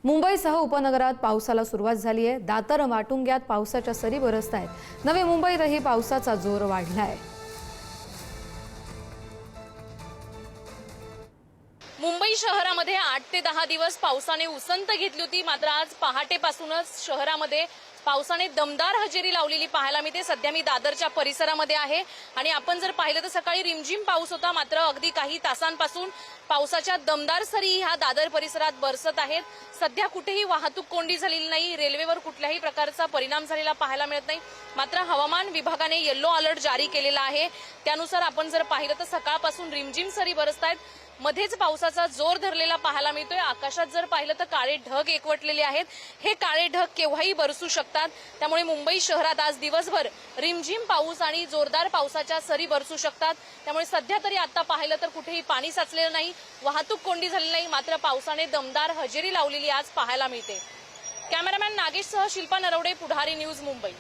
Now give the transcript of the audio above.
मुंबईसह उपनगरात पावसाला सुरुवात झाली आहे। दादर माटुंग्यात पावसाच्या सरी बरसत आहेत। नवी मुंबईतही पावसाचा जोर वाढलाय। मुंबई शहरामध्ये 8 ते 10 दिवस पावसाने उसंत घेतली होती, मात्र आज पहाटेपासूनच शहरामध्ये पावसाने दमदार हजेरी लावलेली पाहायला मिळते। सध्या मी दादरच्या परिसरामध्ये आहे आणि आपण जर पाहिलं तर सकाळी रिमझिम पाऊस होता, मात्र अगदी काही तासांपासून पावसाच्या दमदार सरी ह्या दादर परिसरात बरसत आहेत। सध्या कुठेही वाहतूक कोंडी झालेली नाही, रेल्वेवर कुठल्याही प्रकारचा परिणाम झालेला पाहायला मिळत नाही। मात्र हवामान विभागाने येलो अलर्ट जारी केलेला आहे। त्यानुसार आपण जर पाहिलं तर सकाळपासून रिमझिम सरी बरसत आहेत, मध्येच पावसाचा जोर धरलेला पाहायला मिळतोय। आकाशात जर पाहिलं तर काळे ढग एकवटलेले आहेत। हे काळे ढग केव्हाही बरसू शकतात, त्यामुळे मुंबई शहरात आज दिवसभर रिमझिम पाऊस आणि जोरदार पावसाच्या सरी बरसू शकतात। त्यामुळे सध्या तरी आता पाहिलं तर कुठेही पाणी साचलेलं नाही, वाहतूक कोंडी झालेली नाही, मात्र पावसाने दमदार हजेरी लावलेली आज पाहायला मिळते। कॅमेरामॅन नागेशसह शिल्पा नरवडे, पुढारी न्यूज, मुंबई।